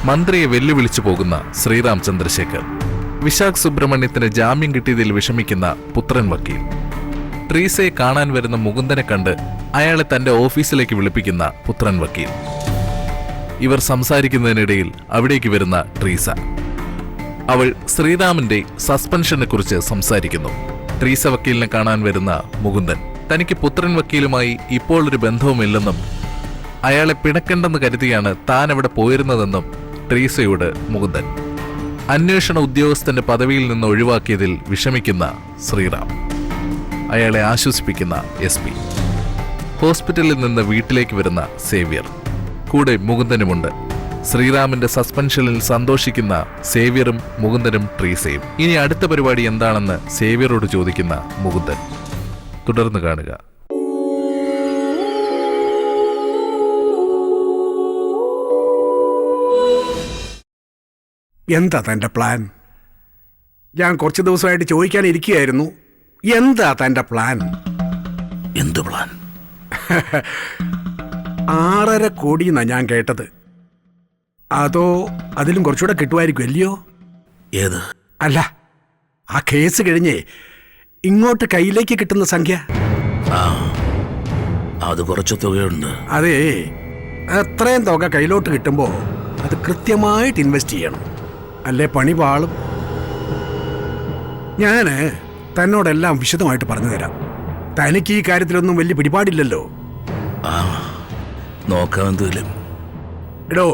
മന്ത്രിയെ വെല്ലുവിളിച്ചു പോകുന്ന ശ്രീറാം ചന്ദ്രശേഖർ, വിശാഖ് സുബ്രഹ്മണ്യത്തിന് ജാമ്യം കിട്ടിയതിൽ വിഷമിക്കുന്ന പുത്രൻ വക്കീൽ, ട്രീസയെ കാണാൻ വരുന്ന മുകുന്ദനെ കണ്ട് അയാളെ തന്റെ ഓഫീസിലേക്ക് വിളിപ്പിക്കുന്ന പുത്രൻ വക്കീൽ. ഇവർ സംസാരിക്കുന്നതിനിടയിൽ അവിടേക്ക് വരുന്ന ട്രീസ. അവൾ ശ്രീറാമിന്റെ സസ്പെൻഷനെ കുറിച്ച് സംസാരിക്കുന്നു. ട്രീസ വക്കീലിനെ കാണാൻ വരുന്ന മുകുന്ദൻ തനിക്ക് പുത്രൻ വക്കീലുമായി ഇപ്പോൾ ഒരു ബന്ധവുമില്ലെന്നും അയാളെ പിണക്കണ്ടെന്ന് കരുതിയാണ് താൻ അവിടെ പോയിരുന്നതെന്നും ട്രീസയോട് മുകുന്ദൻ. അന്വേഷണ ഉദ്യോഗസ്ഥന്റെ പദവിയിൽ നിന്ന് ഒഴിവാക്കിയതിൽ വിഷമിക്കുന്ന ശ്രീറാം. അയാളെ ആശ്വസിപ്പിക്കുന്ന SP. ഹോസ്പിറ്റലിൽ നിന്ന് വീട്ടിലേക്ക് വരുന്ന സേവ്യർ. കൂടെ മുകുന്ദനുമുണ്ട്. ശ്രീറാമിന്റെ സസ്പെൻഷനിൽ സന്തോഷിക്കുന്ന സേവ്യറും മുകുന്ദനും ട്രീസയും. ഇനി അടുത്ത പരിപാടി എന്താണെന്ന് സേവ്യറോട് ചോദിക്കുന്ന മുകുന്ദൻ. തുടർന്ന് കാണുക. എന്താ തൻ്റെ പ്ലാൻ? ഞാൻ കുറച്ച് ദിവസമായിട്ട് ചോദിക്കാനിരിക്കുകയായിരുന്നു. എന്താ തൻ്റെ പ്ലാൻ? എന്ത് പ്ലാൻ? 6.5 കോടി എന്നാ ഞാൻ കേട്ടത്. അതോ അതിലും കുറച്ചുകൂടെ കിട്ടുമായിരിക്കും അല്ലയോ? ഏത്? അല്ല, ആ കേസ് കഴിഞ്ഞേ ഇങ്ങോട്ട് കയ്യിലേക്ക് കിട്ടുന്ന സംഖ്യ. അത് കുറച്ച് തുകയുണ്ട്. അതേ, അത്രയും തുക കയ്യിലോട്ട് കിട്ടുമ്പോൾ അത് കൃത്യമായിട്ട് ഇൻവെസ്റ്റ് ചെയ്യണം, അല്ലേ പണി പാളും. ഞാൻ തന്നോടെല്ലാം വിശദമായിട്ട് പറഞ്ഞു തരാം. തനിക്ക് ഈ കാര്യത്തിലൊന്നും വലിയ പിടിപാടില്ലല്ലോ. നോക്കാം എന്തെങ്കിലും. എടോ,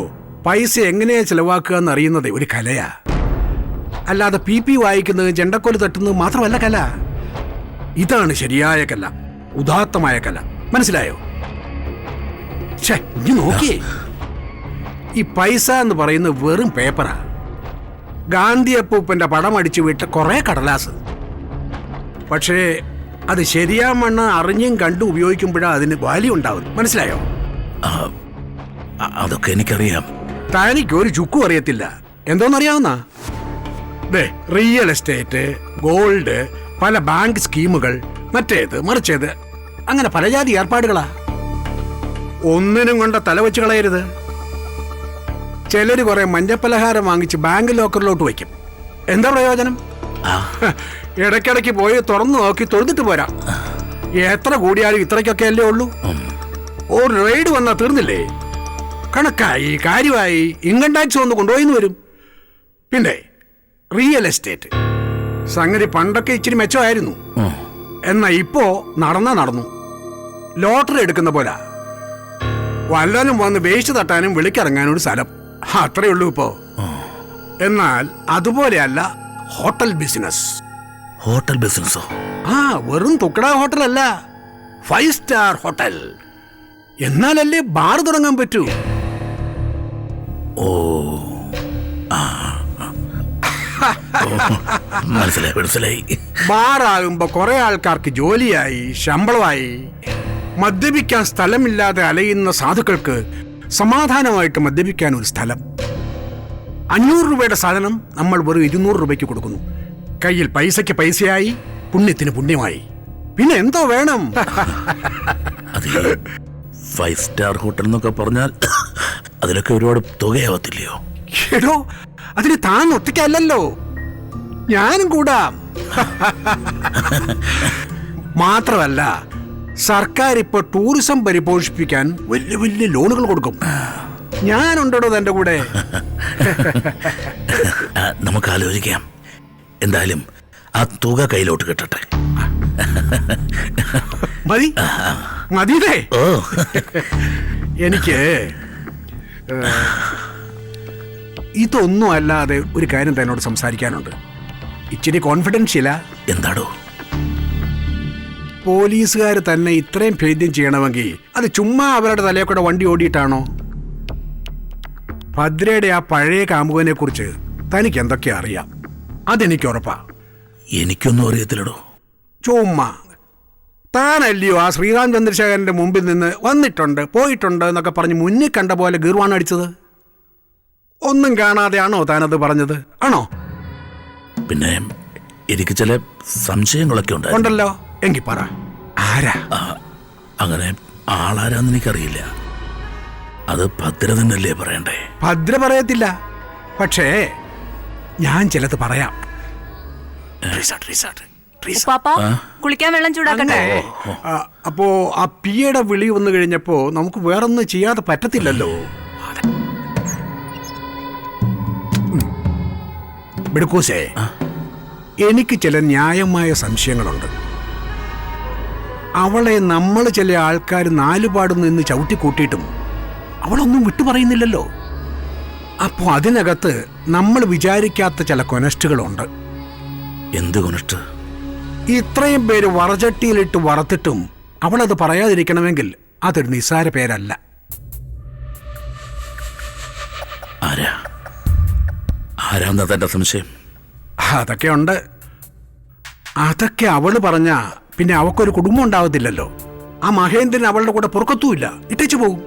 പൈസ എങ്ങനെയാ ചെലവാക്കുക എന്നറിയുന്നത് ഒരു കലയാ. അല്ലാതെ PP വായിക്കുന്നത് ചെണ്ടക്കോല് തട്ടുന്നത് മാത്രമല്ല കല. ഇതാണ് ശരിയായ കല, ഉദാത്തമായ കല. മനസ്സിലായോ? ഇനി നോക്കിയേ, ഈ പൈസ എന്ന് പറയുന്നത് വെറും പേപ്പറാ. ഗാന്ധി അപ്പൂപ്പന്റെ പടം അടിച്ചു വിട്ട കുറെ കടലാസ്. പക്ഷേ അത് ശരിയാമണ്ണം അറിഞ്ഞും കണ്ടും ഉപയോഗിക്കുമ്പോഴാണ് അതിന് വാല്യൂ ഉണ്ടാവുന്നത്. മനസ്സിലായോ? അതൊക്കെ എനിക്കറിയാം. തനിക്ക് ഒരു ചുക്കും അറിയത്തില്ല. എന്തോന്നറിയാവുന്ന റിയൽ എസ്റ്റേറ്റ്, ഗോൾഡ്, പല ബാങ്ക് സ്കീമുകൾ, മറ്റേത് മറിച്ചേത്, അങ്ങനെ പല ജാതി ഏർപ്പാടുകളാ. ഒന്നിനും കൊണ്ട് തല വെച്ച് കളയരുത്. ചിലര് കുറെ മഞ്ഞപ്പലഹാരം വാങ്ങിച്ച് ബാങ്ക് ലോക്കറിലോട്ട് വയ്ക്കും. എന്താ പ്രയോജനം? ഇടയ്ക്കിടയ്ക്ക് പോയി തുറന്നു നോക്കി തൊഴുതിട്ട് പോരാ. എത്ര കൂടിയാലും ഇത്രയ്ക്കൊക്കെ അല്ലേ ഉള്ളൂ. ഒരു റെയ്ഡ് വന്നാ തീർന്നില്ലേ? കണക്കായി, കാര്യമായി, ഇൻകം ടാക്സ് ഒന്ന് കൊണ്ടുപോയിന്ന് വരും. പിന്നെ റിയൽ എസ്റ്റേറ്റ് സംഗതി പണ്ടൊക്കെ ഇച്ചിരി മെച്ചമായിരുന്നു. എന്നാ ഇപ്പോ നടന്നു. ലോട്ടറി എടുക്കുന്ന പോലെ വല്ലവനും വന്ന് വേസ്റ്റ് തട്ടാനും വിളിക്കിറങ്ങാനും ഒരു സ്ഥലം, അത്രേ ഉള്ളൂ ഇപ്പോ. എന്നാൽ അതുപോലെയല്ല ഹോട്ടൽ ബിസിനസ്. ഹോട്ടൽ ബിസിനസ്സോ? വെറും തുക്കട ഹോട്ടലല്ല, 5 സ്റ്റാർ ഹോട്ടൽ. എന്നാലല്ലേ ബാർ തുടങ്ങാൻ പറ്റൂ. മനസ്സിലായി. ബാറാകുമ്പോ കുറെ ആൾക്കാർക്ക് ജോലിയായി, ശമ്പളമായി. മദ്യപിക്കാൻ സ്ഥലമില്ലാതെ അലയുന്ന സാധുക്കൾക്ക് സമാധാനമായിട്ട് മദ്യപിക്കാൻ ഒരു സ്ഥലം. 500 രൂപയുടെ സാധനം നമ്മൾ വെറും 200 രൂപയ്ക്ക് കൊടുക്കുന്നു. കയ്യിൽ പൈസയ്ക്ക് പൈസയായി, പുണ്യത്തിന് പുണ്യമായി. പിന്നെ എന്തോ വേണം? 5 സ്റ്റാർ ഹോട്ടൽ എന്നൊക്കെ പറഞ്ഞാൽ അതിലൊക്കെ ഒരുപാട് തുകയാവത്തില്ലയോ? എടോ, അതിന് താൻ ഒറ്റയ്ക്കല്ലല്ലോ, ഞാനും കൂടാം. മാത്രമല്ല, സർക്കാർ ഇപ്പൊ ടൂറിസം പരിപോഷിപ്പിക്കാൻ വലിയ വലിയ ലോണുകൾ കൊടുക്കും. ഞാനുണ്ടോ തന്റെ കൂടെ? നമുക്ക് ആലോചിക്കാം. എന്തായാലും ആ തുക കയ്യിലോട്ട് കിട്ടട്ടെ. മതിയേ. എനിക്ക് ഇതൊന്നും അല്ലാതെ ഒരു കാര്യം തന്നോട് സംസാരിക്കാനുണ്ട്. ഇച്ചിരി കോൺഫിഡൻഷ്യലാ. എന്താടോ? പോലീസുകാർ തന്നെ ഇത്രയും ഭേദ്യം ചെയ്യണമെങ്കിൽ അത് ചുമ്മാ അവരുടെ തലയെ കൂടെ വണ്ടി ഓടിയിട്ടാണോ? ഭദ്രയുടെ ആ പഴയ കാമുകനെ കുറിച്ച് തനിക്ക് എന്തൊക്കെ അറിയാം? അതെനിക്ക് ഉറപ്പാ. എനിക്കൊന്നും അറിയത്തില്ലടോ. ചുമ്മാ താനല്ലയോ ആ ശ്രീറാം ചന്ദ്രശേഖരന്റെ മുമ്പിൽ നിന്ന് വന്നിട്ടുണ്ട് പോയിട്ടുണ്ട് എന്നൊക്കെ പറഞ്ഞ് മുന്നിൽ കണ്ട പോലെ ഗീർവാണ് അടിച്ചത്. ഒന്നും കാണാതെയാണോ താനത് പറഞ്ഞത്? ആണോ? പിന്നെ എനിക്ക് ചില സംശയങ്ങളൊക്കെ ഉണ്ടല്ലോ. എങ്കിൽ പറ, ആരാ? അങ്ങനെ ആളാരാന്ന് എനിക്കറിയില്ല. അത് ഭദ്ര തന്നെയല്ലേ പറയണ്ടേ? ഭദ്ര പറയത്തില്ല, പക്ഷേ ഞാൻ ചിലത് പറയാം. ഉപ്പാപ്പ, കുളിക്കാൻ വെള്ളം ചൂടാക്കട്ടെ? അപ്പോ ആ പിയുടെ വിളി വന്നു കഴിഞ്ഞപ്പോ നമുക്ക് വേറൊന്നും ചെയ്യാതെ പറ്റത്തില്ലല്ലോ. ബിടുക്കൂസേ, എനിക്ക് ചില ന്യായമായ സംശയങ്ങളുണ്ട്. അവളെ നമ്മൾ ചില ആൾക്കാർ നാലുപാടും നിന്ന് ചവിട്ടിക്കൂട്ടിയിട്ടും അവളൊന്നും വിട്ടു പറയുന്നില്ലല്ലോ. അപ്പോൾ അതിനകത്ത് നമ്മൾ വിചാരിക്കാത്ത ചില കൊനസ്റ്റുകളുണ്ട്. എന്ത് കൊനസ്റ്റ്? ഇത്രയും പേര് വറചട്ടിയിലിട്ട് വറുത്തിട്ടും അവളത് പറയാതിരിക്കണമെങ്കിൽ അതൊരു നിസ്സാര പേരല്ല. ആരാന്നാ തന്റെ സംശയം? അതൊക്കെ ഉണ്ട്. അതൊക്കെ അവള് പറഞ്ഞ പിന്നെ അവക്കൊരു കുടുംബം ഉണ്ടാവത്തില്ലല്ലോ. ആ മഹേന്ദ്രൻ അവളുടെ കൂടെ പുറക്കത്തുമില്ല, ഇട്ടേച്ചു പോകും.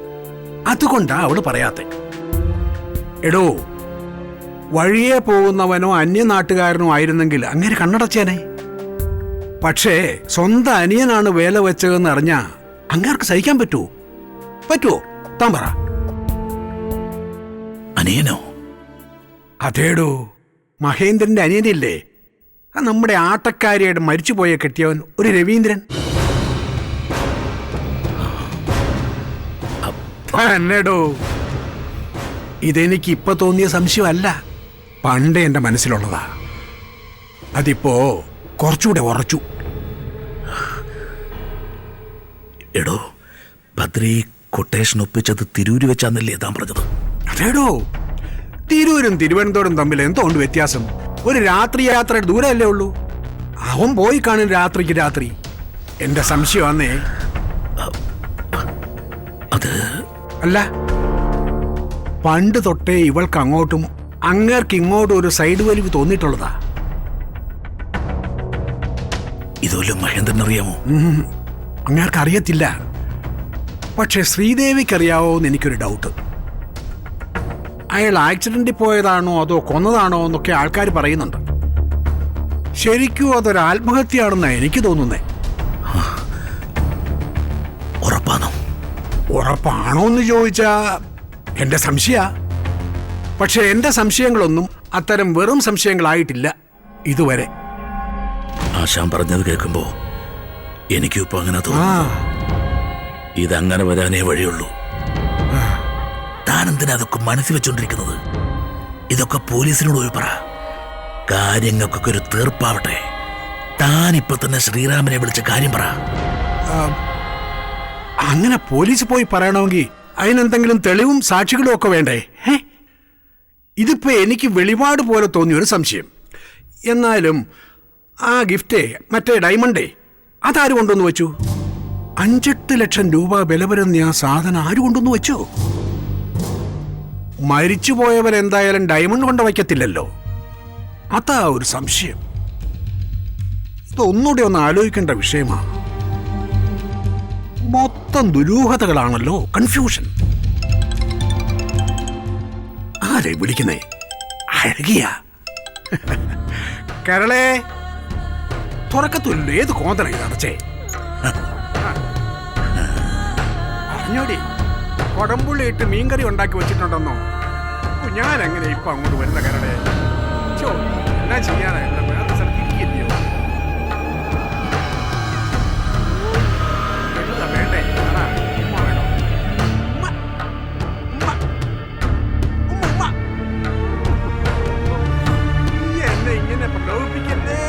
അതുകൊണ്ടാ അവള് പറയാത്തെ. എടോ, വഴിയെ പോകുന്നവനോ അന്യനാട്ടുകാരനോ ആയിരുന്നെങ്കിൽ അങ്ങനെ കണ്ണടച്ചേനെ. പക്ഷേ സ്വന്തം അനിയനാണ് വേല വെച്ചതെന്ന് അറിഞ്ഞാ അങ്ങാർക്ക് സഹിക്കാൻ പറ്റുമോ? താൻ പറ. അനിയനോ? അതേടോ, മഹേന്ദ്രന്റെ അനിയനില്ലേ, നമ്മുടെ ആട്ടക്കാരിയായിട്ട് മരിച്ചുപോയ കെട്ടിയവൻ, ഒരു രവീന്ദ്രൻ. എന്നേടോ, ഇതെനിക്ക് ഇപ്പൊ തോന്നിയ സംശയമല്ല, പണ്ടേ എന്റെ മനസ്സിലുള്ളതാ. അതിപ്പോ കുറച്ചുകൂടെ ഉറച്ചു. എടോ, ഭദ്രി കൊട്ടേഷൻ ഒപ്പിച്ചത് തിരൂര് വെച്ചാന്നല്ലേ താൻ പറഞ്ഞത്? അതേടോ, തിരൂരും തിരുവനന്തപുരം തമ്മിൽ എന്തുകൊണ്ട് വ്യത്യാസം? ഒരു രാത്രി യാത്രയുടെ ദൂരമല്ലേ ഉള്ളൂ. അവൻ പോയി കാണും രാത്രിക്ക് രാത്രി. എന്റെ സംശയമാന്നേ. അത് അല്ല, പണ്ട് തൊട്ടേ ഇവൾക്ക് അങ്ങോട്ടും അങ്ങേർക്ക് ഇങ്ങോട്ടും ഒരു സൈഡ് വലിവ് തോന്നിയിട്ടുള്ളതാ. ഇതുവല്ലോ മഹേന്ദ്രൻ അറിയാമോ? അങ്ങേർക്ക് അറിയത്തില്ല, പക്ഷെ ശ്രീദേവിക്ക് അറിയാവോ എന്ന് എനിക്കൊരു ഡൗട്ട്. അയാൾ ആക്സിഡന്റിൽ പോയതാണോ അതോ കൊന്നതാണോ എന്നൊക്കെ ആൾക്കാർ പറയുന്നുണ്ട്. ശരിക്കും അതൊരു ആത്മഹത്യയാണെന്നാ എനിക്ക് തോന്നുന്നേ. ഉറപ്പാണോ എന്ന് ചോദിച്ചാ എന്റെ സംശയ. പക്ഷെ എന്റെ സംശയങ്ങളൊന്നും അത്തരം വെറും സംശയങ്ങളായിട്ടില്ല ഇതുവരെ. ആശാൻ പറഞ്ഞത് കേൾക്കുമ്പോ എനിക്കും ഇപ്പൊ അങ്ങനെ തോന്നുന്നു. ഇതങ്ങനെ വരാനേ വഴിയുള്ളൂ. താനെന്തിനാ അതൊക്കെ മനസ്സിൽ വെച്ചോണ്ടിരിക്കുന്നത്? ഇതൊക്കെ പോലീസിനോട് പോയി പറ. കാര്യങ്ങൾക്കൊക്കെ ഒരു തീർപ്പാവട്ടെ. താനിപ്പൊ തന്നെ ശ്രീറാമിനെ വിളിച്ച കാര്യം പറ. അങ്ങനെ പോലീസ് പോയി പറയണമെങ്കിൽ അതിനെന്തെങ്കിലും തെളിവും സാക്ഷികളും ഒക്കെ വേണ്ടേ? ഇതിപ്പോ എനിക്ക് വെളിപാട് പോലെ തോന്നിയൊരു സംശയം. എന്നാലും ആ ഗിഫ്റ്റേ, മറ്റേ ഡയമണ്ടേ, അതാര് കൊണ്ടുവന്ന് വെച്ചു? 5-8 ലക്ഷം രൂപ വില വരുന്ന ആ സാധനം ആര് കൊണ്ടുവന്ന് വെച്ചു? മരിച്ചുപോയവർ എന്തായാലും ഡയമണ്ട് കൊണ്ട് വയ്ക്കത്തില്ലല്ലോ. അതാ ഒരു സംശയം. ഇതൊന്നുകൂടി ഒന്ന് ആലോചിക്കേണ്ട വിഷയമാണ്. മൊത്തം ദുരൂഹതകളാണല്ലോ, കൺഫ്യൂഷൻ. ആരെ വിളിക്കുന്നേ? അഴകിയ കരളെ തുറക്കത്തില്ല. ഏത് കോന്തണ ഇത് അടച്ചേ? അറിഞ്ഞോടി, കൊടമ്പുള്ളി ഇട്ട് മീൻകറി ഉണ്ടാക്കി വെച്ചിട്ടുണ്ടെന്നോ? ഞാൻ എങ്ങനെ ഇപ്പൊ അങ്ങോട്ട് വരുന്ന കരളെ? എന്നാ ചെയ്യാനാ? വേറെ സ്ഥലത്ത് ഇരിക്കില്ലയോ? വേണ്ടേ? എന്നെ ഇങ്ങനെ പ്രലോഭിപ്പിക്കല്ലേ.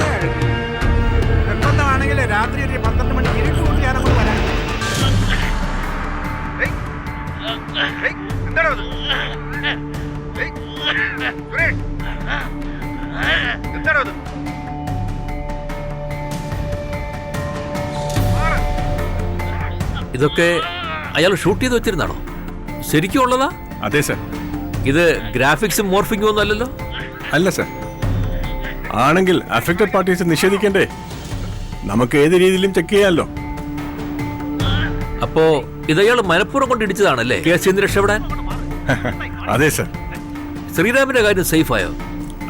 നിർബന്ധമാണെങ്കിലേ രാത്രി ഒരു 12 മണിക്ക് ഇരുട്ട് കൊണ്ട് ഞാനങ്ങോട്ട് വരാം. എന്താണോ എന്താണോ അത്? ഇതൊക്കെ അയാൾ ഷൂട്ട് ചെയ്ത് വെച്ചിരുന്നാണോ? ശരിക്കും ഉള്ളതാ? അതെ സർ. ഇത് ഗ്രാഫിക്സും മോർഫിംഗും ഒന്നും അല്ലല്ലോ? അല്ല സർ. ആണെങ്കിൽ അഫക്റ്റഡ് പാർട്ടീസ് നിഷേധിക്കണ്ടേ? നമുക്ക് ഏത് രീതിയിലും ചെക്ക് ചെയ്യാമല്ലോ. അപ്പോ ഇതയാൾ മനഃപൂർവ്വം കൊണ്ട് ഇടിച്ചതാണല്ലേ കേസിൽ നിന്ന് രക്ഷപ്പെടാൻ? അതെ സർ. ശ്രീറാമിന്റെ കാര്യം സേഫായോ?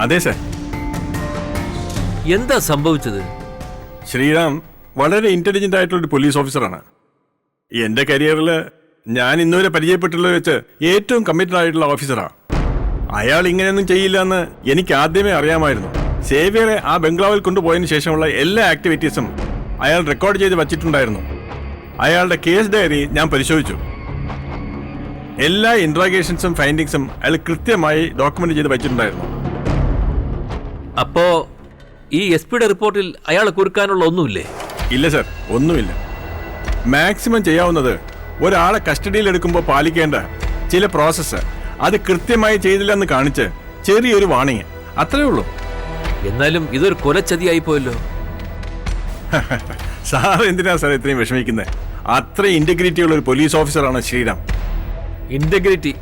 അതെ സർ. എന്താ സംഭവിച്ചത്? ശ്രീറാം വളരെ ഇന്റലിജന്റ് ആയിട്ടുള്ള ഒരു പോലീസ് ഓഫീസറാണ്. എന്റെ കരിയറിൽ ഞാൻ ഇന്നുവരെ പരിചയപ്പെട്ടുള്ളത് വെച്ച് ഏറ്റവും കമ്മിറ്റഡ് ആയിട്ടുള്ള ഓഫീസറാ. അയാൾ ഇങ്ങനെയൊന്നും ചെയ്യില്ല എന്ന് എനിക്ക് ആദ്യമേ അറിയാമായിരുന്നു. സേവ്യറെ ആ ബംഗ്ലാവിൽ കൊണ്ടുപോയതിനു ശേഷമുള്ള എല്ലാ ആക്ടിവിറ്റീസും അയാൾ റെക്കോർഡ് ചെയ്ത് വച്ചിട്ടുണ്ടായിരുന്നു. അയാളുടെ കേസ് ഡയറി ഞാൻ പരിശോധിച്ചു. എല്ലാ ഇൻട്രാഗേഷൻസും ഫൈൻഡിങ്സും അയാൾ കൃത്യമായി ഡോക്യുമെന്റ് ചെയ്ത് വച്ചിട്ടുണ്ടായിരുന്നു. അപ്പോ ഈ SP റിപ്പോർട്ടിൽ അയാളെ കുറുക്കാനുള്ള ഒന്നുമില്ലേ? ഇല്ല സർ, ഒന്നുമില്ല. മാക്സിമം ചെയ്യാവുന്നത് ഒരാളെ കസ്റ്റഡിയിൽ എടുക്കുമ്പോൾ പാലിക്കേണ്ട ചില പ്രോസസ്സ് അത് കൃത്യമായി ചെയ്തില്ലെന്ന് കാണിച്ച് ചെറിയൊരു വാണിങ്, അത്രേ ഉള്ളൂ. എന്നാലും ഇതൊരു കൊലച്ചതിയായി പോയല്ലോ. സാർ എന്തിനാ സാർ ഇത്രയും വിഷമിക്കുന്നത്? അത്ര ഇന്റഗ്രിറ്റി ഉള്ള ഒരു പോലീസ് ഓഫീസറാണ് ശ്രീറാം. ഇന്റഗ്രിറ്റി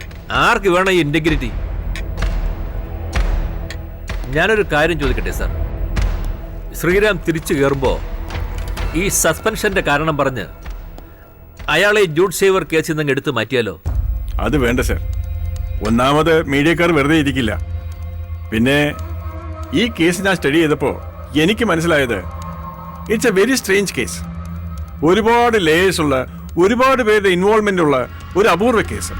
ആർക്ക് വേണം ഈ ഇന്റഗ്രിറ്റി? ഞാനൊരു കാര്യം ചോദിക്കട്ടെ സാർ, ശ്രീറാം തിരിച്ചു കയറുമ്പോ ഈ സസ്പെൻഷന്റെ കാരണം പറഞ്ഞ് അയാളെ ജൂഡ് സേവർ കേസിൽ നിന്ന് എടുത്ത് മാറ്റിയാലോ? അത് വേണ്ട സർ. ഒന്നാമത് മീഡിയക്കാർ വെറുതെ ഇരിക്കില്ല. പിന്നെ ഈ കേസ് ഞാൻ സ്റ്റഡി ചെയ്തപ്പോൾ എനിക്ക് മനസ്സിലായത് it's A very strange case. ഒരുപാട് ലേയേഴ്സ് ഉള്ള, ഒരുപാട് പേരുടെ ഇൻവോൾവ്മെന്റ് ഉള്ള ഒരു അപൂർവ കേസ്.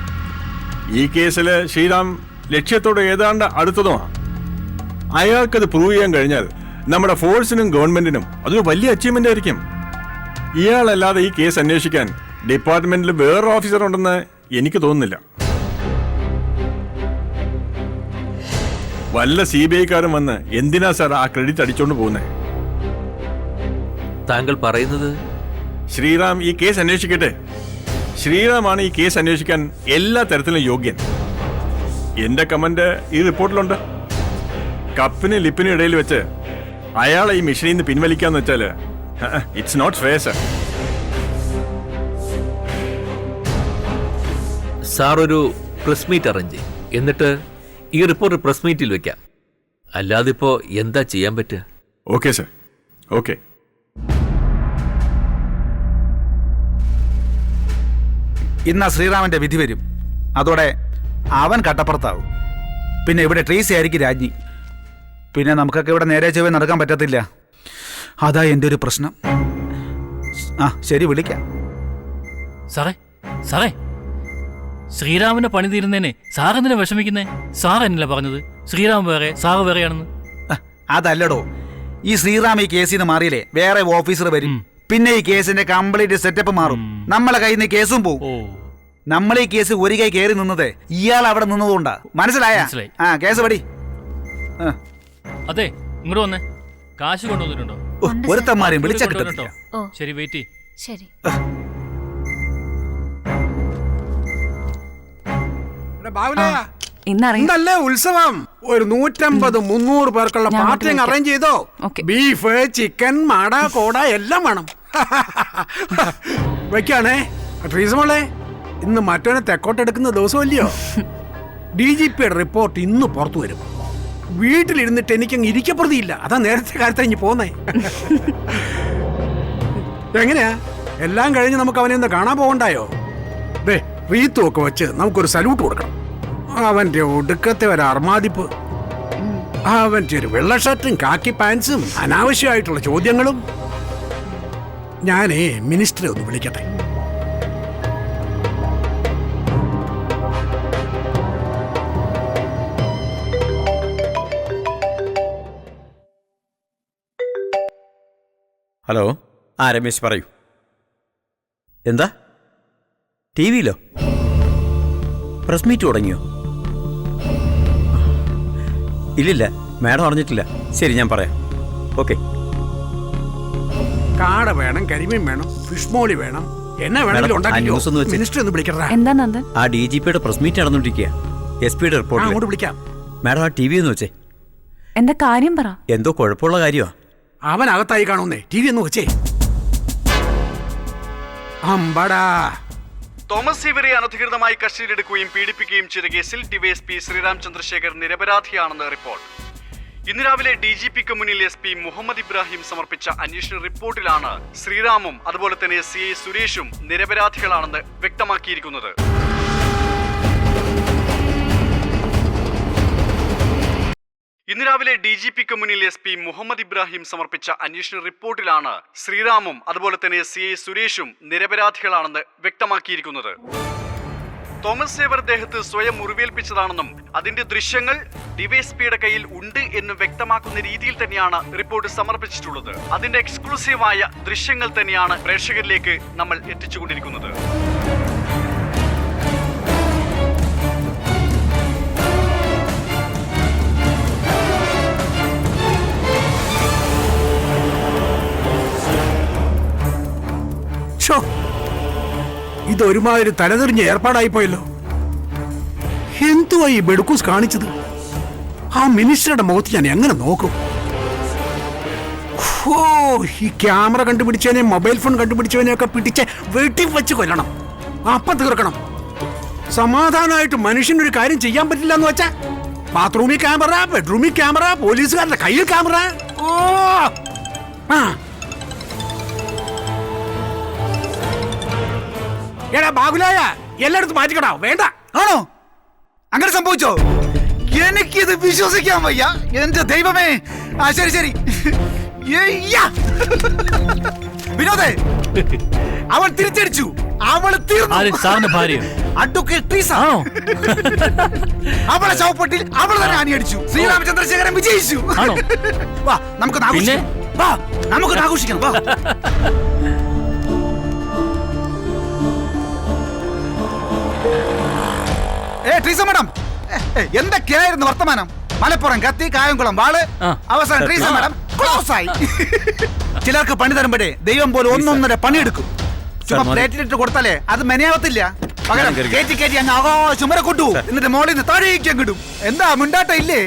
ഈ കേസിൽ ശ്രീറാം ലക്ഷ്യത്തോട് ഏതാണ്ട് അടുത്തതുമാണ്. അയാൾക്കത് പ്രൂവ് ചെയ്യാൻ കഴിഞ്ഞാൽ നമ്മുടെ ഫോഴ്സിനും ഗവൺമെന്റിനും അതൊരു വലിയ അച്ചീവ്മെന്റ് ആയിരിക്കും. ഇയാളല്ലാതെ ഈ കേസ് അന്വേഷിക്കാൻ ഡിപ്പാർട്ട്മെന്റിൽ വേറെ ഓഫീസർ ഉണ്ടെന്ന് എനിക്ക് തോന്നുന്നില്ല. വല്ല CBI-കാരും വന്ന് എന്തിനാ സാർ ആ ക്രെഡിറ്റ് അടിച്ചോണ്ട് പോകുന്നത്? താങ്കൾ പറയുന്നത് ശ്രീറാം ഈ കേസ് അന്വേഷിക്കട്ടെ. ശ്രീറാമാണ് ഈ കേസ് അന്വേഷിക്കാൻ എല്ലാ തരത്തിലും യോഗ്യൻ. എന്റെ കമന്റ് ഈ റിപ്പോർട്ടിലുണ്ട്. കപ്പിനും ലിപ്പിനും ഇടയിൽ വെച്ച് അയാളെ ഈ മിഷനിൽ നിന്ന് പിൻവലിക്കാന്ന് വെച്ചാല് it's not fair sir. Sir ഒരു പ്രസ് മീറ്റ് അറേഞ്ച് ചെയ്യും, എന്നിട്ട് ഈ റിപ്പോർട്ട് പ്രസ് മീറ്റിൽ വെക്കാം. അല്ലാതെ ഇപ്പോ എന്താ ചെയ്യാൻ പറ്റുക? Okay sir, okay. ഇന്ന് ശ്രീറാമിന്റെ വിധി വരും. അതോടെ അവൻ കട്ടപ്പുറത്താവും. പിന്നെ ഇവിടെ ട്രീസി ആയിരിക്കും രാജ്ഞി. പിന്നെ നമുക്കൊക്കെ ഇവിടെ നേരെ ചൊവ്വേ നടക്കാൻ പറ്റത്തില്ല. അതാ എൻ്റെ ഒരു പ്രശ്നം. ആ ശരി, വിളിക്കാം. സാറേ സാറേ, ശ്രീരാമന്റെ പണി തീരുന്നേനെ സാറെന്തിനാ വിഷമിക്കുന്നേ? സാർ എന്നല്ല പറഞ്ഞത് ശ്രീരാം വേറെ സാറ് വേറെയാണെന്ന്? അതല്ലടോ, ഈ ശ്രീറാം ഈ കേസിൽ നിന്ന് മാറിയില്ലേ വേറെ ഓഫീസർ വരും. പിന്നെ ഈ കേസിന്റെ കംപ്ലീറ്റ് സെറ്റപ്പ് മാറും. നമ്മളെ കയ്യിൽ നിന്ന് കേസും പോവും. നമ്മൾ ഈ കേസ് ഒരു കൈ കയറി നിന്നത് ഇയാൾ അവിടെ നിന്നതുകൊണ്ടാ. മനസ്സിലായ? ആ കേസ് പടി. അതെ, ഇങ്ങോട്ട് വന്നേ. കാശ് കൊണ്ടുവന്നിട്ടുണ്ടോ? ഒരുത്തന്മാരെയും വിളിച്ച കിട്ടത്തില്ല. ശരി, വെയിറ്റ്. ശരി. ഇന്നല്ലേ ഉത്സവം? ഒരു 150-300 പേർക്കുള്ള പാർട്ടി അറേഞ്ച് ചെയ്തോ? ബീഫ്, ചിക്കൻ, മാട, കോട എല്ലാം വേണം. വെക്കാണേ ട്രീസമോളെ. ഇന്ന് മറ്റവനെ തെക്കോട്ടെടുക്കുന്ന ദിവസമല്ലയോ? DGPയുടെ റിപ്പോർട്ട് ഇന്ന് പുറത്തു വരും. വീട്ടിലിരുന്നിട്ട് എനിക്കങ്ങ് ഇരിക്കപ്രതിയില്ല. അതാ നേരത്തെ കാലത്ത് ഇനി പോന്നേ. എങ്ങനെയാ എല്ലാം കഴിഞ്ഞ് നമുക്ക് അവനെ ഒന്ന് കാണാൻ പോകണ്ടായോ? റീത്തും ഒക്കെ വെച്ച് നമുക്കൊരു സല്യൂട്ട് കൊടുക്കണം. അവന്റെ ഒടുക്കത്തെ ഒരു അർമാദിപ്പ്, അവന്റെ ഒരു വെള്ള ഷർട്ടും കാക്കി പാൻസും അനാവശ്യമായിട്ടുള്ള ചോദ്യങ്ങളും. ഞാനേ മിനിസ്റ്ററെ ഒന്ന് വിളിക്കട്ടെ. ഹലോ, രമേശ് പറയൂ. എന്താ TV-യിലോ? പ്രസ് മീറ്റ് തുടങ്ങിയോ? ഇല്ലില്ല, മാഡം അറിഞ്ഞിട്ടില്ല. ശരി, ഞാൻ പറയാം. ഓക്കെ. കാട വേണം, കരിമീൻ വേണം, ഫിഷ് മോളി വേണം, എന്നെ വേണമെങ്കിലും മിനിസ്റ്റർ ഒന്ന് വിളിക്കട്ടെ. എന്താ നന്ദൻ? ആ DGPയുടെ പ്രസ് മീറ്റ് നടന്നുകൊണ്ടിരിക്കുക. SP-യുടെ റിപ്പോർട്ട് അങ്ങോട്ട് വിളിക്കാം. മാഡം ആ TV ഒന്ന് വെച്ചേ. എന്താ കാര്യം പറ. എന്തോ കുഴപ്പമുള്ള കാര്യമാ. അവൻ അകത്തായി കാണുന്നേ. TV ഒന്ന് വെച്ചേ. അമ്പടാ. തോമസ് സേവ്യറെ അനധികൃതമായി കസ്റ്റഡിയിലെടുക്കുകയും പീഡിപ്പിക്കുകയും ചെയ്ത കേസിൽ DYSP ശ്രീറാം ചന്ദ്രശേഖർ നിരപരാധിയാണെന്ന് റിപ്പോർട്ട്. ഇന്ന് രാവിലെ DGPക്ക് മുന്നിൽ SP മുഹമ്മദ് ഇബ്രാഹിം സമർപ്പിച്ച അന്വേഷണ റിപ്പോർട്ടിലാണ് ശ്രീറാമും അതുപോലെ തന്നെ CI സുരേഷും നിരപരാധികളാണെന്ന് വ്യക്തമാക്കിയിരിക്കുന്നത്. ഇന്ന് രാവിലെ DGPക്ക് മുന്നിൽ SP മുഹമ്മദ് ഇബ്രാഹിം സമർപ്പിച്ച അന്വേഷണ റിപ്പോർട്ടിലാണ് ശ്രീറാമും അതുപോലെ തന്നെ CI സുരേഷും നിരപരാധികളാണെന്ന് വ്യക്തമാക്കിയിരിക്കുന്നത്. തോമസ് സേവർ ദേഹത്ത് സ്വയം മുറിവേൽപ്പിച്ചതാണെന്നും അതിന്റെ ദൃശ്യങ്ങൾ ഡിവൈഎസ്പിയുടെ കയ്യിൽ ഉണ്ട് എന്ന് വ്യക്തമാക്കുന്ന രീതിയിൽ തന്നെയാണ് റിപ്പോർട്ട് സമർപ്പിച്ചിട്ടുള്ളത്. അതിന്റെ എക്സ്ക്ലൂസീവായ ദൃശ്യങ്ങൾ തന്നെയാണ് പ്രേക്ഷകരിലേക്ക് നമ്മൾ എത്തിച്ചുകൊണ്ടിരിക്കുന്നത്. ഇതൊരുമാതിരി തലതെറിഞ്ഞ ഏർപ്പാടായിപ്പോയല്ലോ. എന്തുവാ ഈ ബെടുക്കൂസ് കാണിച്ചത്? ആ മിനിസ്റ്ററുടെ മുഖത്ത് ഞാൻ എങ്ങനെ നോക്കും? ഓ, ഈ ക്യാമറ കണ്ടുപിടിച്ചവനെ മൊബൈൽ ഫോൺ കണ്ടുപിടിച്ചവനെയൊക്കെ പിടിച്ച് വെട്ടി വെച്ച് കൊല്ലണം, അപ്പ തീർക്കണം. സമാധാനമായിട്ട് മനുഷ്യനൊരു കാര്യം ചെയ്യാൻ പറ്റില്ല എന്ന് വെച്ചാ ബാത്റൂമിൽ ക്യാമറ, ബെഡ്റൂമിൽ ക്യാമറ, പോലീസുകാരുടെ കയ്യിൽ ക്യാമറ. ഓ ആ എടാ ബാഗുലായ, എല്ലായിടത്തും മാറ്റിക്കടാ. വേണ്ട. ആണോ? അങ്ങനെ സംഭവിച്ചോ? എനിക്കിത് വിശ്വസിക്കാൻ വയ്യ. എന്റെ ദൈവമേ. ആ ശരി ശരി. വിനോദേ, അവൾ തിരിച്ചടിച്ചു. അവള് തീർന്നു. സാറിന്റെ ഭാര്യ അഡ്വക്കേറ്റ് ട്രീസ. അവളെ ശവപ്പെട്ടിൽ അവൾ തന്നെ ആണിയടിച്ചു. ശ്രീരാമചന്ദ്രശേഖരൻ വിജയിച്ചു. വാ നമുക്ക് ആഘോഷിക്കാം. വാ നമുക്ക് ആഘോഷിക്കാം. വാ. ട്രീസ മാഡം, എന്തൊക്കെയായിരുന്നു വർത്തമാനം? മലപ്പുറം കത്തി, കായംകുളം വാള്, അവസാനം ട്രീസ മാഡം ക്ലോസ് ആയി. ചിലർക്ക് പണി തരുമ്പോഴേ ദൈവം പോലെ ഒന്നൊന്നര പണിയെടുക്കും. ചുമ്മാ പ്ലേറ്റിലിട്ട് കൊടുത്താലേ അത് മെനയാവത്തില്ല. പകരം കയറ്റി കയറ്റി അങ്ങ് ചുമര കൊണ്ടു, എന്നിട്ട് മോളിൽ നിന്ന് താഴേക്ക് അങ്ങിടും. എന്താ മുണ്ടാട്ട ഇല്ലേ?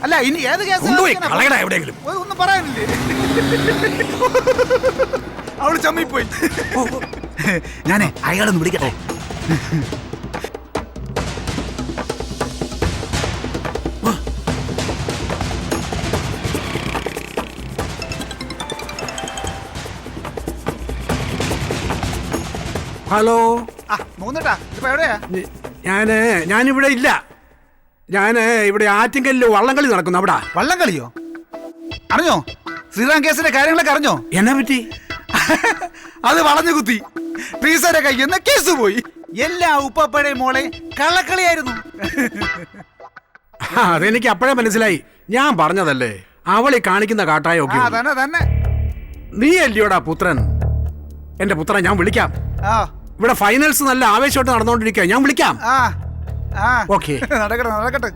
അല്ല ഇനി ഏത് കേസ് ഒന്നും പറയാനില്ലേ? അവള് ചമ്മിപ്പോയി. ഞാനേ അയാളൊന്ന് വിളിക്കട്ടെ. ഹലോ. എവിടെയാ? ഞാനിവിടെ ഇല്ല. ഇവിടെ ആറ്റിങ്കലിൽ വള്ളംകളി നടക്കുന്നു. അവിടെ വള്ളംകളിയോ? അറിഞ്ഞോ? ശ്രീറാം കേസിന്റെ കാര്യങ്ങളൊക്കെ അറിഞ്ഞോ? എന്നാ പറ്റി? അത് വളഞ്ഞു കുത്തി. ട്രീസയുടെ കയ്യിൽ നിന്ന് കേസ് പോയി. എല്ലാ ഉപ്പപ്പഴയും മോളെ കള്ളക്കളിയായിരുന്നു. അതെനിക്ക് അപ്പോഴേ മനസ്സിലായി. ഞാൻ പറഞ്ഞതല്ലേ, അവളി കാണിക്കുന്ന കാട്ടായൊക്കെ. തന്നെ നീ അല്ലയോടാ പുത്രൻ? എന്റെ പുത്രൻ ഞാൻ വിളിക്കാം. ഇവിടെ ഫൈനൽസ് നല്ല ആവേശമായിട്ട് നടന്നുകൊണ്ടിരിക്കുക. ഞാൻ വിളിക്കാം. ഓക്കെ, നടക്കട്ടെ.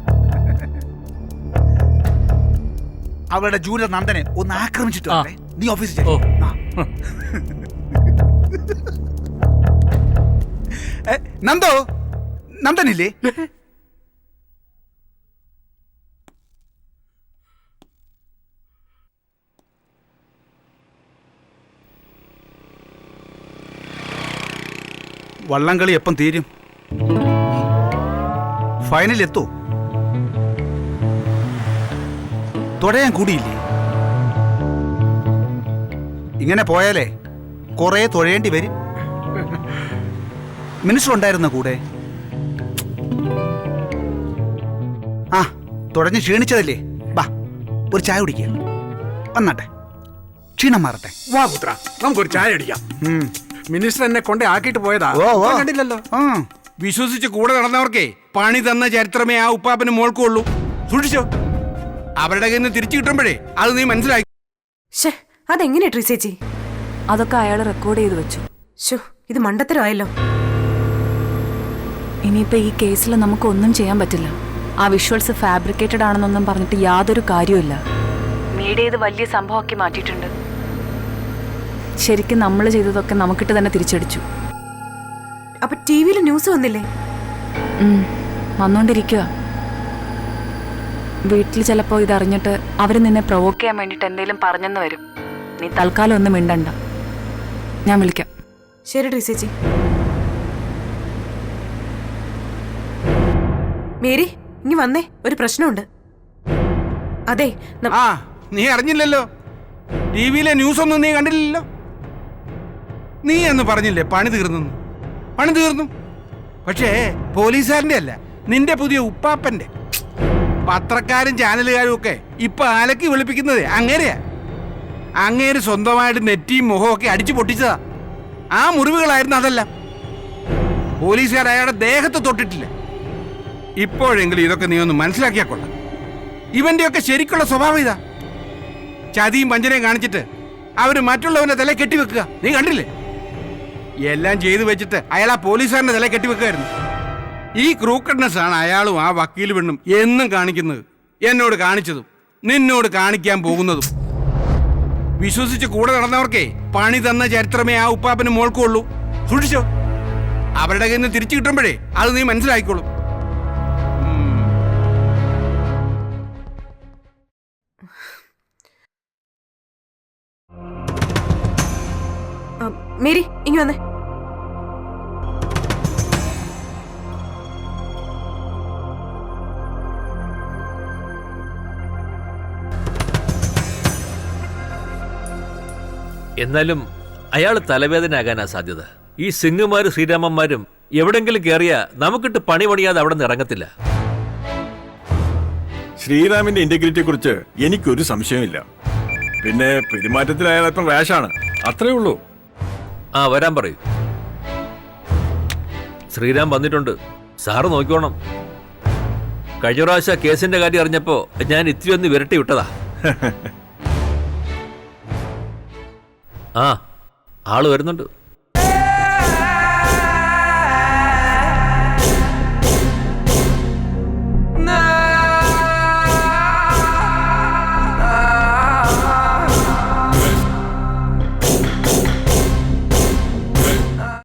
അവളുടെ ജൂനിയർ നന്ദനെ ഒന്ന് ആക്രമിച്ചിട്ട് നീ ഓഫീസിൽ നന്ദോ. നന്ദനില്ലേ? വള്ളംകളി എപ്പം തീരും? ഫൈനൽ എത്തോ? തുടയാൻ കൂടിയില്ലേ? ഇങ്ങനെ പോയാലേ കുറെ തുഴയേണ്ടി വരും. മിനിസ്റ്റർ ഉണ്ടായിരുന്ന കൂടെ. ആ തുഴഞ്ഞ് ക്ഷീണിച്ചതല്ലേ? ബാ ഒരു ചായ കുടിക്കുക. വന്നാട്ടെ, ക്ഷീണം മാറട്ടെ. വാ പുത്ര, നമുക്കൊരു ചായ അടിക്കാം. മിനിസ്റ്റർ എന്നെ കൊണ്ടേ ആക്കിയിട്ട് പോയതാ. കണ്ടില്ലല്ലോ. വിശ്വസിച്ച് കൂടെ നടന്നവർക്കേ പണി തന്ന ചരിത്രമേ ആ ഉപ്പാപ്പന് മോൾക്കുള്ളൂ. സൂക്ഷിച്ചോ, അവരുടെ കയ്യിൽ നിന്ന് തിരിച്ചു കിട്ടുമ്പോഴേ അത് നീ മനസ്സിലാക്കി. അതെങ്ങനെയാ ട്രീസേച്ചി? അതൊക്കെ അയാൾ റെക്കോർഡ് ചെയ്ത് വെച്ചു. ഇത് മണ്ടത്തരമായല്ലോ. ഇനിയിപ്പോ ഈ കേസിൽ നമുക്ക് ഒന്നും ചെയ്യാൻ പറ്റില്ല. ആ വിഷ്വൽസ് ഫാബ്രിക്കേറ്റഡ് ആണെന്നൊന്നും പറഞ്ഞിട്ട് യാതൊരു കാര്യമില്ല. മീഡിയ ഇത് വലിയ സംഭവമാക്കി മാറ്റിയിട്ടുണ്ട്. ശരിക്കും നമ്മൾ ചെയ്തതൊക്കെ നമുക്കിട്ട് തന്നെ തിരിച്ചടിച്ചു. അപ്പൊ ടിവിയിൽ ന്യൂസ് വന്നില്ലേ? വന്നോണ്ടിരിക്കുക. വീട്ടിൽ ചിലപ്പോ ഇതറിഞ്ഞിട്ട് അവര് നിന്നെ പ്രൊവോക്ക് ചെയ്യാൻ വേണ്ടിട്ട് എന്തെങ്കിലും പറഞ്ഞെന്ന് വരും. നീ തൽക്കാലം ഒന്നും മിണ്ടണ്ട. ഞാൻ വിളിക്കാം. ശരി ട്രീസേച്ചി. മേരി ഇനി വന്നേ, ഒരു പ്രശ്നമുണ്ട്. അതെ, നീ അറിഞ്ഞില്ലല്ലോ? ടിവിയിലെ ന്യൂസ് ഒന്നും നീ കണ്ടില്ലല്ലോ? നീ എന്ന് പറഞ്ഞില്ലേ പണി തീർന്നു? പണി തീർന്നു. പക്ഷേ പോലീസുകാരൻ്റെ അല്ല, നിന്റെ പുതിയ ഉപ്പാപ്പന്റെ. പത്രക്കാരും ചാനലുകാരും ഒക്കെ ഇപ്പൊ അലക്കി വെളുപ്പിക്കുന്നത് അങ്ങേരെയാ. അങ്ങേര് സ്വന്തമായിട്ട് നെറ്റിയും മുഖവും ഒക്കെ അടിച്ചു പൊട്ടിച്ചതാ. ആ മുറിവുകളായിരുന്നു അതെല്ലാം. പോലീസുകാർ അയാളുടെ ദേഹത്ത് തൊട്ടിട്ടില്ല. ഇപ്പോഴെങ്കിലും ഇതൊക്കെ നീ ഒന്ന് മനസ്സിലാക്കിയാ കൊള്ളാം. ഇവന്റെയൊക്കെ ശരിക്കുള്ള സ്വഭാവം ഇതാ. ചതിയും വഞ്ചനയും കാണിച്ചിട്ട് അവര് മറ്റുള്ളവന്റെ തല കെട്ടിവെക്കുക. നീ കണ്ടില്ലേ? എല്ലാം ചെയ്തു വെച്ചിട്ട് അയാൾ ആ പോലീസുകാരന്റെ തല കെട്ടിവെക്കുമായിരുന്നു. ഈ ക്രൂക്കഡ്നെസ് ആണ് അയാളും ആ വക്കീൽ പെണ്ണും എന്നും കാണിക്കുന്നത്. എന്നോട് കാണിച്ചതും നിന്നോട് കാണിക്കാൻ പോകുന്നതും. വിശ്വസിച്ച് കൂടെ നടന്നവർക്കേ പണി തന്ന ചരിത്രമേ ആ ഉപ്പാപ്പന് മോൾക്കുള്ളൂ. സൂക്ഷിച്ചോ. അവരുടെ കയ്യിൽ നിന്ന് തിരിച്ചു കിട്ടുമ്പോഴേ അത് നീ മനസ്സിലായിക്കോളും. മേരി ഇങ്ങ് വന്നേ. എന്നാലും അയാൾ തലവേദനയാകാനാ സാധ്യത. ഈ സിംഗുമാരും ശ്രീരാമന്മാരും എവിടെങ്കിലും കയറിയാ നമുക്കിട്ട് പണി പണിയാതെ അവിടെ നിന്ന് ഇറങ്ങത്തില്ല. ശ്രീറാമിന്റെ ഇന്റഗ്രിറ്റിയെ കുറിച്ച് എനിക്കൊരു സംശയമില്ല. പിന്നെ പെരുമാറ്റത്തിൽ അയാൾ അല്പം റാഷാണ്, അത്രേ ഉള്ളൂ. ആ വരാൻ പറയൂ. ശ്രീരാം വന്നിട്ടുണ്ട്. സാറ് നോക്കിക്കോണം. കഴിഞ്ഞ പ്രാവശ്യം കേസിന്റെ കാര്യം അറിഞ്ഞപ്പോ ഞാൻ ഇത്തിരി ഒന്ന് വിരട്ടി വിട്ടതാ. ആ ആള് വരുന്നുണ്ട്.